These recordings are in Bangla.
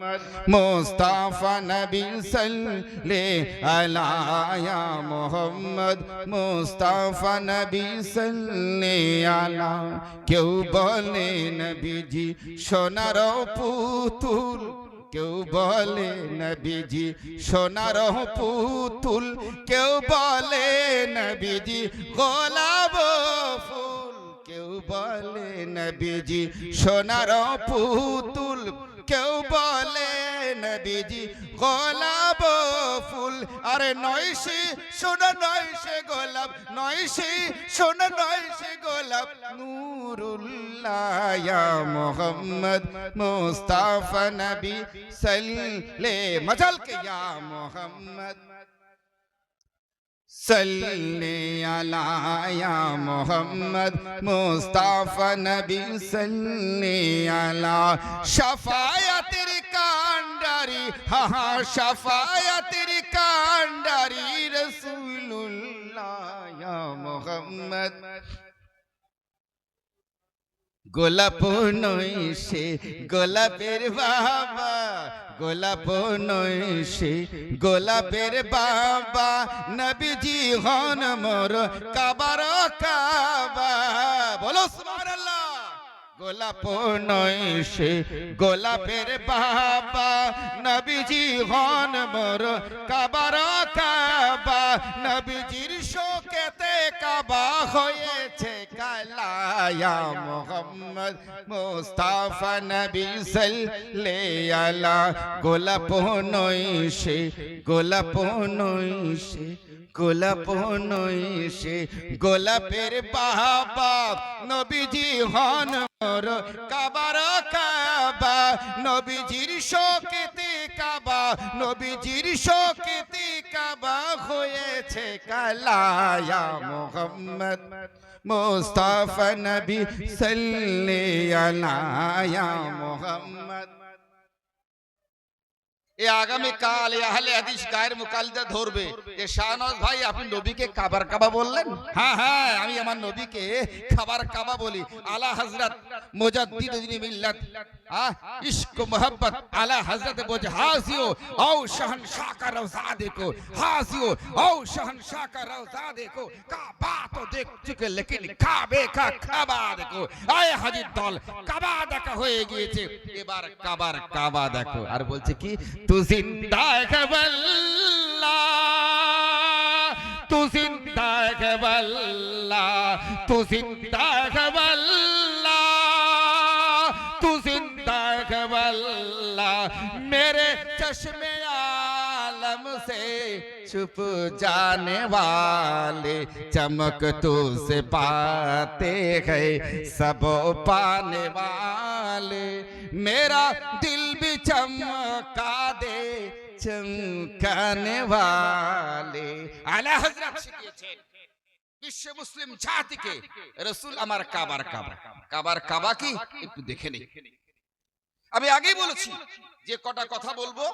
मुस्ताफा नबी सल्ले अला या मोहम्मद मुस्ताफा नबी सल्ले अला क्यों बोले नबी जी सोनार पुतुल क्यों बोले नबी जी सोनार पुतुल क्यों बोले नबी जी गोलाब फूल क्यों बोले नबी जी सोनार पुतुल क्यों बोले नबी जी गोलाब फूल अरे नयशे सोना नयशे गोलाब नयशे सोना नयशे गोलाब नूरुल्लाह या मोहम्मद मुस्ताफा नबी सल्ले मचल के या मोहम्मद सल्ले अला या मोहम्मद मुस्ताफा नबी सल्ले अला शफायतेर कांडारी हा शफायतेर कांडारी रसूलुल्लाह या मोहम्मद गोलाप नयशे गोलापेर बाबा गोलाप नयशे गोलापेर बाबा नबीजी हन मोर काबार काबा बोलो सुबहानाल्लाह गोलाप नयशे गोलापेर बाबा नबीजी हन मोर काबार काबा नबीजिर शोकेते काबा হয়েছে কালা ইয়া মোহাম্মদ মুস্তাফা নবী সাল্লে আলা গোলাপ নয়শে গোলাপ নয়শে গোলাপ নয়শে গোলাপের বাবা নবীজি হন মোর কাবার কাবা নবীজির শোকেতে কাবা নবীজির শোকেতে কাবা হয়েছে কালা ইয়া মোহাম্মদ মুস্তাফা নবী সাল্লে আলা ইয়া মোহাম্মদ এ আগামী কাল আহলে হাদিস গায়ের মুকাল্লিদা ধরবে যে শাহনওয়াজ ভাই আপনি নবীকে কাবার কাবা বললেন হ্যাঁ হ্যাঁ আমি আমার নবীকে খাবার কাবা বলি আলা হযরত মুজাদ্দিদুল মিল্লাত इश्क मोहब्बत आला हजरत बोझ हासियो औ शहनशाह का रौज़ा देखो हासियो औ शहनशाह का रौज़ा देखो काबा तो देख चुके लेकिन काबे का काबा देखो आए हाजी दल काबा দেখা হয়ে গিয়েছে এবার কাবার কাবা দেখো আর বলছে কি তু জিন্দা है वल्लाह तू जिंदा है वल्लाह तू जिंदा है वल्लाह तू जिंदा है वल्लाह मेरे चश्मे आलम से छुप जाने वाले चमक तो से पाते हैं सब पाने वाले मेरा दिल भी चमका दे चमकाने वाले आला हजरत শিখিয়েছেন বিশ্ব মুসলিম জাতিকে রাসূল আমার কাবার কাবা কাবার কাবা কি একটু দেখে নেই আমি আগেই বলেছি যে কটা কথা বলবো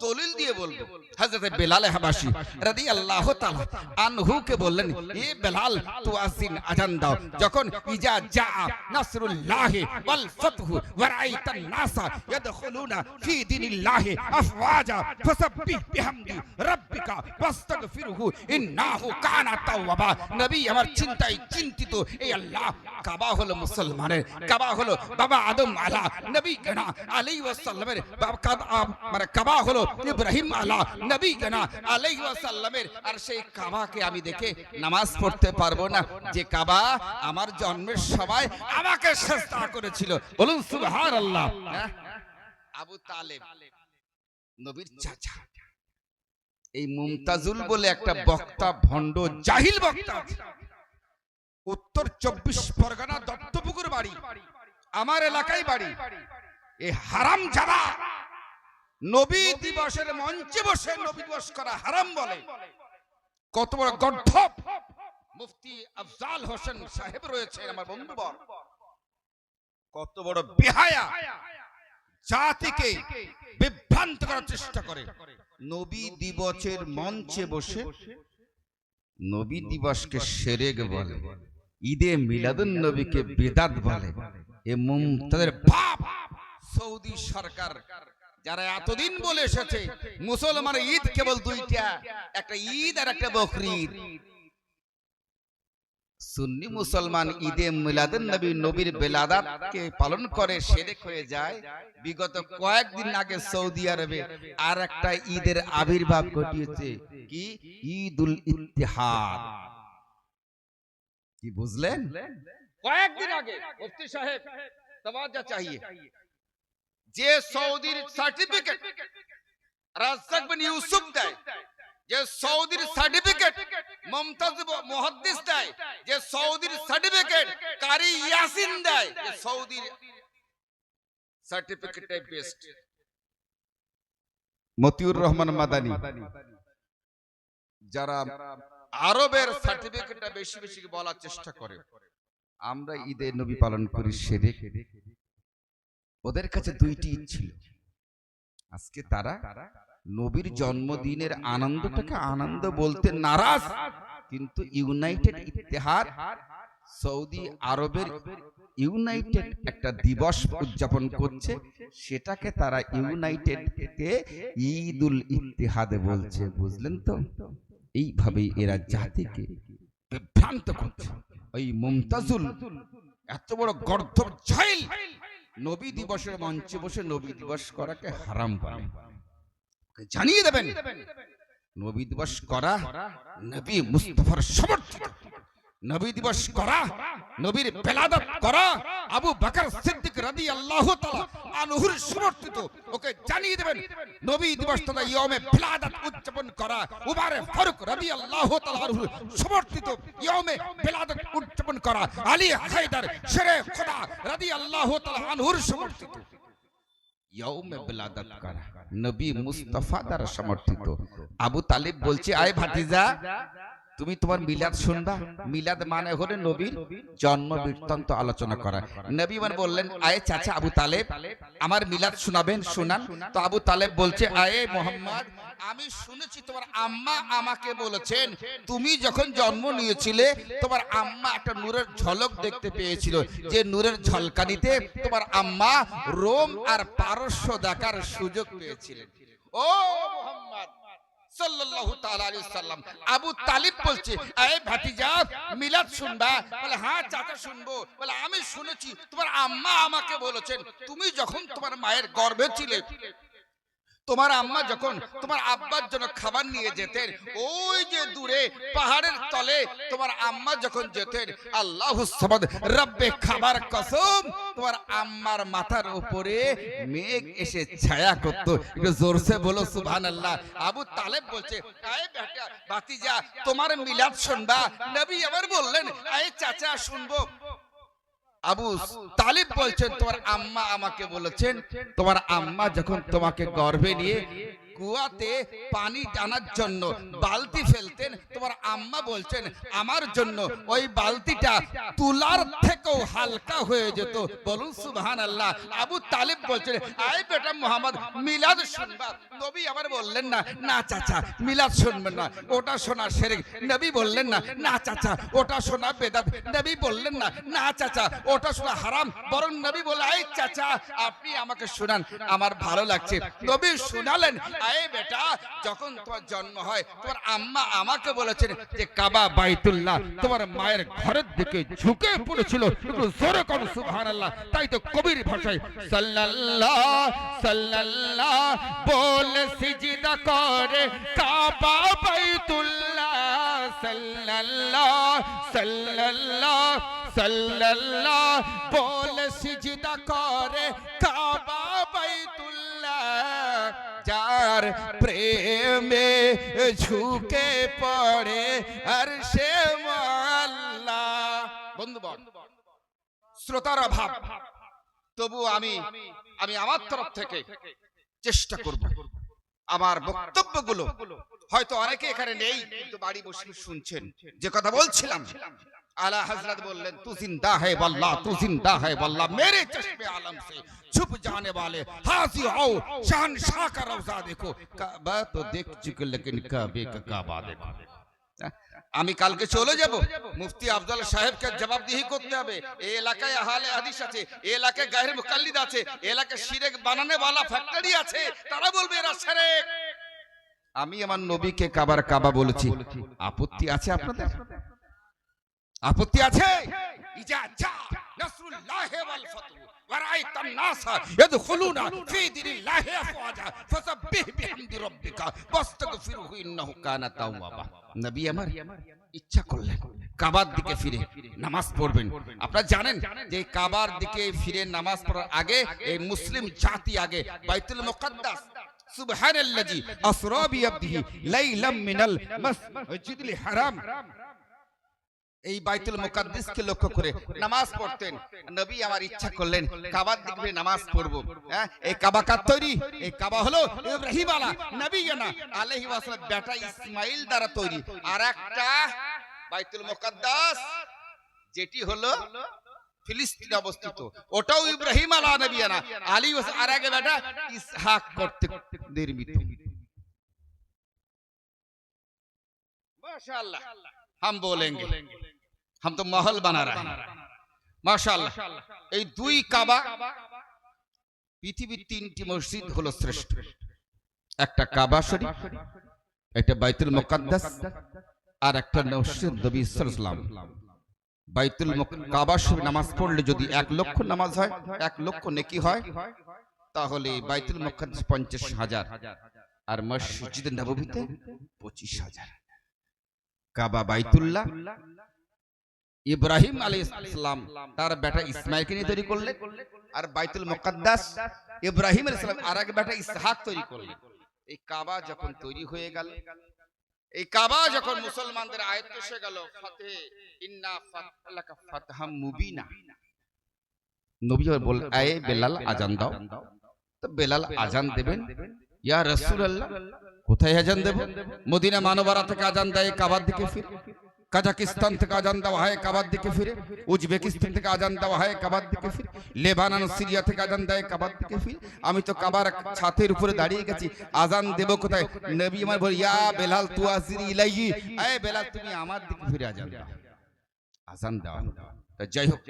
দলিল দিয়ে বলবো হযরত বেলাল হাবাসী রাদিয়াল্লাহু তাআলা আনহু কে বললেন এ বেলাল তু আযিন আযান দাও যখন ইজা জা নাসরুল্লাহ ওয়াল ফাতহু ওয়া রাআইতান নাসা ইয়াদখুলুনা ফি দীনিল্লাহি আফওয়াজা ফাসাব্বিহ বিহামদি রাব্বিকা ওয়াস্তাগফিরহু ইন্নাহু কানা তাওয়াবা নবী আমার চিন্তায় চিন্তিত এই আল্লাহ কাবা হলো মুসলমানের কাবা হলো বাবা আদম আলা নবী কানা আলাইহি ওয়াসাল্লামের মানে কাবা হলো ইব্রাহিম আলা নবী কানা আলাইহি ওয়াসাল্লামের আর সেই কাবাকে আমি দেখে নামাজ পড়তে পারবো না যে কাবা আমার জন্মের সময় আমাকে সিজদা করেছিল বলুন সুবহানাল্লাহ আবু তালেব নবীর চাচা এই মুমতাজুল বলে একটা বক্তা ভণ্ড জাহিল বক্তা উত্তর 24 পরগনা দত্তপুকুর বাড়ি আমার এলাকায় বাড়ি এই হারাম জাদা নবী দিবসের মঞ্চে বসে নবী দিবস করা হারাম বলে কত বড় গর্ধব মুফতি আফজাল হোসেন সাহেব রয়েছে আমার বন্ধুবর কত বড় বেহায়া জাতিকে বিভ্রান্ত করার চেষ্টা করে নবী দিবসের মঞ্চে বসে নবী দিবসকে শিরক বলে ঈদে মিলাদুন নবীকে বিদআত বলে এ মুমতাজের বাপ সৌদি সরকার যারা এতদিন বলে এসেছে মুসলমানের ঈদ কেবল দুইটা, একটা ঈদ আর একটা বকরিদ। সুন্নি মুসলমান ঈদে মিলাদুন নবী, নবীর বেলাদাতকে পালন করে শিরক হয়ে যায়। বিগত কয়েকদিন আগে সৌদি আরবে আর একটা ঈদের আবির্ভাব ঘটিয়েছে, কি ঈদুল ইত্তেহাদ। কি বুঝলেন? কয়েকদিন আগে মুফতি সাহেব তাওয়াজ্জু চাহিয়ে, যে সৌদির সার্টিফিকেট রাজ্জাক বিন ইউসুফ দেয়, যে সৌদির সার্টিফিকেট মুমতাজ মুহাদ্দিস দেয়, যে সৌদির সার্টিফিকেট কারি ইয়াসিন দেয়, যে সৌদির সার্টিফিকেটটাই বেস্ট। মতিউর রহমান মাদানী যারা আরবের সার্টিফিকেটটা বেশি বেশি বলার চেষ্টা করে, আমরা ঈদে নবী পালন করি শিরক। ওদের কাছে দুইটি ঈদ ছিল। আজকে তারা নবীর জন্মদিনের আনন্দটাকে আনন্দ বলতে নারাজ, কিন্তু ইউনাইটেড ইত্তেহাদ সৌদি আরবের ইউনাইটেড একটা দিবস উদযাপন করছে, সেটাকে তারা ইউনাইটেড কে ঈদুল ইত্তেহাদ বলছে। বুঝলেন তো? এইভাবেই এরা জাতিকে বিভ্রান্ত করছে। ওই মুমতাজুল এত বড় গর্ধব জাহিল নবী দিবসের মঞ্চে বসে নবী দিবস করাকে হারাম বলে। জানিয়ে দেবেন নবী দিবস করা নবী মুস্তাফার সমর্থিত, নবী দিবস করা নবীর বেলাদত করা আবু বকর সিদ্দিক রাদিয়াল্লাহু তাআলা আনহুর সমর্থিত। ওকে জানিয়ে দেবেন নবী দিবস তথা ইয়মে বেলাদত উদযাপন করা উমর ফারুক রাদিয়াল্লাহু তাআলা আনহুর সমর্থিত, ইয়মে বেলাদত উদযাপন করা আলী হায়দার শেরে খোদা রাদিয়াল্লাহু তাআলা আনহুর সমর্থিত। ইয়মে বেলাদত করা নবী মুস্তাফা দ্বারা সমর্থিত। আবু তালিব বলছে, আয় ভাতিজা, তুমি তোমার মিলাদ শুনবা। মিলাদ মানে হলো নবীর জন্ম বৃত্তান্ত আলোচনা করা। নবী মানে বললেন, আয়ে চাচা আবু তালেব, আমার মিলাদ শোনাবেন, শোনান। তো আবু তালেব বলছে, আয়ে মোহাম্মদ, আমি শুনেছি তোমার আম্মা আমাকে বলেছেন তুমি যখন জন্ম নিয়েছিলে তোমার আম্মা একটা নূরের ঝলক দেখতে পেয়েছিল, যে নূরের ঝলকানিতে তোমার আম্মা রোম আর পারস্য দেখার সুযোগ পেয়েছিলেন। ও মোহাম্মদ সাল্লাল্লাহু তাআলা আলাইহি সাল্লাম। আবু তালিব বলছে, আয়ে ভাতিজা, মিলাদ শুনবা? বলে, হ্যাঁ চাচা শুনবো। বলে, আমি শুনেছি তোমার আম্মা আমাকে বলেছেন তুমি যখন তোমার মায়ের গর্ভে ছিলে, তোমার আম্মা যখন তোমার আব্বার জন্য খাবার নিয়ে যেতেন, ওই যে দূরে পাহাড়ের তলে তোমার আম্মা যখন যেতেন, আল্লাহুস সামাদ রব্বে খাবার কসম, তোমার আম্মার মাথার উপরে মেঘ এসে ছায়া করত। একটু জোরসে বলো সুবহানাল্লাহ। আবু তালেব বলছে, আয়ে বেটা ভাতিজা, তোমার মিলাদ শুনবা? নবী আবার বললেন, আয়ে চাচা শুনবো। আবু তালিব বলছেন, তোমার আম্মা আমাকে বলেছেন তোমার আম্মা যখন তোমাকে গর্ভে নিয়ে কুয়াতে পানি টানার জন্য বালতি ফেলতেন, তোমার আম্মা বলছেন আমার জন্য ওই বালতিটা তুলার থেকেও হালকা হয়ে যেত। বলুন সুবহানাল্লাহ। আবু তালিব বলছেন, আয় বেটা মোহাম্মদ, মিলাদ শুনবা? নবী আবার বললেন না, না চাচা মিলাদ শুনবেন না, ওটা শোনা শিরক। নবী বললেন না, না চাচা ওটা শোনা বেদাত। নবী বললেন না, না চাচা ওটা শোনা হারাম। বরং নবী বললেন, আয় চাচা আপনি আমাকে শোনান, আমার ভালো লাগছে। নবী শোনালেন, আয়ে বেটা, যখন তোমার জন্ম হয় তোমার আম্মা আমাকে বলেছেন যে কাবা বাইতুল্লাহ তোমার মায়ের ঘরের দিকে ঝুঁকে পড়েছিল। একটু জোরে করো সুবহানাল্লাহ। তাই তো কবির ভাষায় সাল্লাল্লাহ সাল্লাল্লাহ বলে সিজদা করে কাবা বাইতুল্লাহ, সাল্লাল্লাহ সাল্লাল্লাহ সাল্লাল্লাহ বলে সিজদা করে কাবা বাইতুল্লাহ, যার প্রেমে ঝুঁকে পড়ে আরশে আল্লাহ। বন্ধুগণ, শ্রোতার অভাব, তবু আমি আমার তরফ থেকে চেষ্টা করব আমার বক্তব্যগুলো, হয়তো অনেকে এখানে নেই কিন্তু বাড়ি বসে শুনছেন, যে কথা বলছিলাম। आला हजरत बोलें, तू जिंदा है वल्लाह, तू जिंदा है वल्लाह, मेरे चश्मे आलम से छुप जाने वाले हाजिर आओ, शहनशाह का रौजा देखो। काबा तो देख चुके लेकिन काबे का काबा देखो। আমি কালকে চলে যাব, মুফতি আফজল সাহেবকে জবাবদিহি করতে হবে। এই এলাকায় আহলে হাদিস আছে, এই এলাকায় গায়ের মুকাল্লিদ আছে, এই এলাকায় শিরক বানানেওয়ালা ফ্যাক্টরি আছে, তারা বলবে এরা শিরক। আমি আমার নবীকে কাবার কাবা বলেছি, আপত্তি আছে আপনাদের? আপত্তি আছে? ইজা জা নাসরুল্লাহি ওয়াল ফাতহু ওয়া রাআইতান নাসা ইয়াদখুলুনা ফি দীনিল্লাহি আফওয়াজা ফাসাব্বিহ বিহামদি রাব্বিকা ওয়াস্তাগফিরহু ইন্নাহু কানা তাওয়াবা। নবী আমার ইচ্ছা করলেন কাবার দিকে ফিরে নামাজ পড়বেন। আপনারা জানেন যে কাবার দিকে ফিরে নামাজ পড়ার আগে এই মুসলিম জাতি আগে বাইতুল মুকাদ্দাস সুবহানাল্লাযী আসরা বিআবদিহি লাইলাম মিনাল মাসজিদিল হারাম, এই বাইতুল মুকাদ্দাসকে লক্ষ্য করে নামাজ পড়তেন। নবী আমার ইচ্ছা করলেন কাবার দিকে নামাজ পড়ব। হ্যাঁ, এই কাবা কার তৈরি? এই কাবা হলো ইব্রাহিম আলাইহিস সালাম বেটা ইসমাইল দ্বারা তৈরি। আর একটা বাইতুল মুকাদ্দাস যেটি হলো ফিলিস্তিনে অবস্থিত, ওটাও ইব্রাহিম আলাইহিস আর আগে বেটা ইসহাক কর্তৃক নির্মিত। माशाअल्लाह हम बोलेंगे, हम तो महल बना रहे हैं माशाअल्लाह। এই দুই কাবা, পৃথিবীর তিনটি মসজিদ হলো শ্রেষ্ঠ। একটা কাবা শরীফ, একটা বাইতুল মুকাদ্দাস, আর একটা মসজিদ নবী সাল্লাল্লাহু আলাইহি ওয়াসাল্লাম। বাইতুল কাবা শরীফ নামাজ পড়লে যদি 1 লক্ষ নামাজ হয়, 1 লক্ষ নেকি হয়, তাহলে বাইতুল মুকাদ্দাস 50,000 আর মসজিদ নববীতে 25,000। কাবা বাইতুল্লাহ ইব্রাহিম আলাইহিস সালাম তার বেটা ইসমাইলকে নিয়ে তৈরি করলেন, আর বাইতুল মুকাদ্দাস ইব্রাহিম আলাইহিস সালাম আর এক বেটা ইসহাক তৈরি করলেন। এই কাবা যখন তৈরি হয়ে গেল, এই কাবা যখন মুসলমানদের আয়ত্তে এসে গেল, ফাতে ইন্না ফাতহালাকা ফাতহাম মুবিনা, নবী বল আয়ে বেলাল আজান দাও। তো বেলাল আজান দেবেন, ইয়া রাসূলুল্লাহ কোথায় আজান দেব? মদিনা মানবরা থেকে আজান দেয় কাবার দিকে ফিরে, কাজাকিস্তান থেকে আজান দেওয়া হয় কাবার দিকে ফিরে, উজবেকিস্তান থেকে আজান দেওয়া হয় কাবার দিকে ফিরে, লেবানন সিরিয়া থেকে আজান দেয় কাবার দিকে ফিরে। আমি তো কাবার ছাদের উপরে দাঁড়িয়ে গেছি, আজান দেব কোথায়? নবী আমার বলে ইয়া বেলাল তুআজির ইলাইহি, এ বেলাল তুমি আমার দিকে ফিরে আজান দাও। আজান দেওয়া। যাই হোক,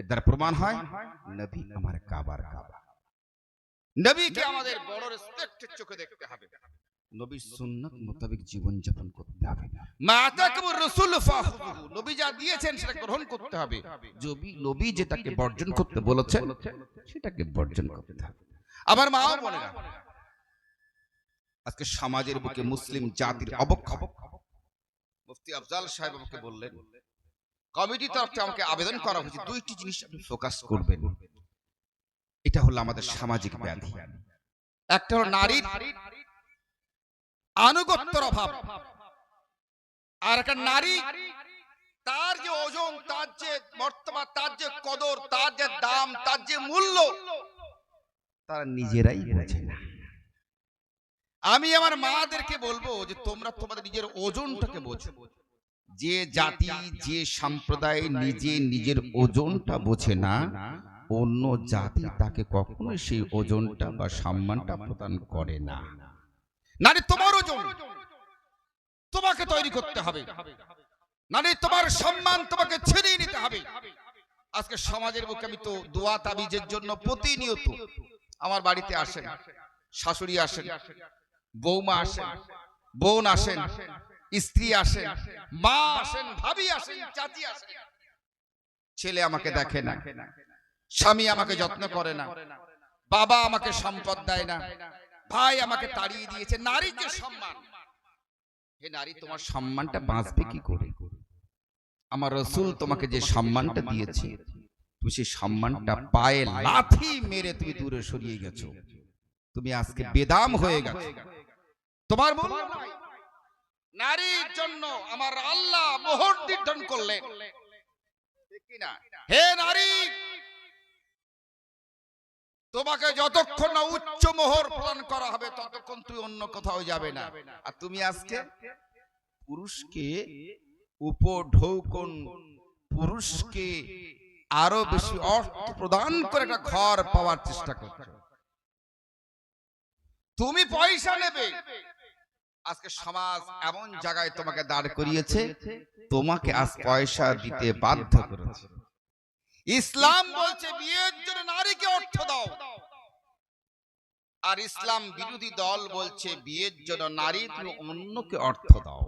এর দ্বারা প্রমাণ হয় নবী আমার কাবার কাবা। নবীকে আমাদের বড় রেসপেক্টের চোখে দেখতে হবে, নবীর সুন্নাত মোতাবেক জীবন যাপন করতে হবে। মা আতাকুমুর রাসূল ফাখুযুহু, নবী যা দিয়েছেন সেটা গ্রহণ করতে হবে। নবী যেটাকে বর্জন করতে বলেছেন সেটাকে বর্জন করতে হবে। আবার মাও বলে না, আজকে সমাজের বুকে মুসলিম জাতির অবক্ষয়। মুফতি আফজাল সাহেব আমাকে বললেন, কমিটি তরফ থেকে আমাকে আবেদন করা হয়েছে, দুইটি জিনিস আপনি ফোকাস করবেন। এটা হলো আমাদের সামাজিক ব্যাধি। একটা হলো নারীর আনুগত্যের অভাব, আর একটা নারী তার যে ওজন, তার যে মর্তবা, তার যে কদর, তার যে দাম, তার যে মূল্য তারা নিজেরাই বোঝে না। আমি আমার মাদেরকে বলবো যে তোমরা তোমাদের নিজের ওজনটাকে বোঝো। যে জাতি, যে সম্প্রদায় নিজের ওজনটা বোঝে না, অন্য জাতি তাকে কখনোই সেই ওজনটা বা সম্মানটা প্রদান করে না। নারী তোমার ওজন, তোমাকে তৈরি করতে হবে। নারী তোমার সম্মান তোমাকে ছিনিয়ে নিতে হবে। আজকে সমাজের বুকে আমি তো দোয়া তাবিজের জন্য প্রতিনিয়ত আমার বাড়িতে আসেন, শাশুড়ি আসেন, বৌমা আসেন, বোন আসেন, স্ত্রী আসেন, মা আসেন, ভাবি আসেন, চাচি আসেন। ছেলে আমাকে দেখে না, স্বামী আমাকে যত্ন করে না, বাবা আমাকে সম্পদ দেয় না, ভাই আমাকে তাড়িয়ে দিয়েছে। নারীর যে সম্মান, হে নারী তোমার সম্মানটা বাঁচবে কি করে? আমার রাসূল তোমাকে যে সম্মানটা দিয়েছে, তুমি সেই সম্মানটা পায়ে লাথি মেরে তুমি দূরে সরিয়ে গেছো। তুমি আজকে বেদাম হয়ে গেছো, তোমার মূল্য নাই। নারীর জন্য আমার আল্লাহ মোহর নির্ধারণ করলেন, ঠিক কি না? হে নারী, তোমাকে যতক্ষণ না উচ্চ মোহর প্রদান করা হবে ততক্ষণ তুমি অন্য কোথাও যাবে না। আর তুমি আজকে পুরুষকে উপঢৌকন, পুরুষকে আরো বেশি অর্থ প্রদান করে একটা ঘর পাওয়ার চেষ্টা করছো। তুমি পয়সা নেবে, আজকে সমাজ এমন জায়গায় তোমাকে দাঁড় করিয়েছে, তোমাকে আজ পয়সা দিতে বাধ্য করেছে। ইসলাম বলছে বিয়ের জন্য নারীকে অর্থ দাও, আর ইসলাম বিরোধী দল বলছে বিয়ের জন্য নারী তুমি অন্যকে অর্থ দাও।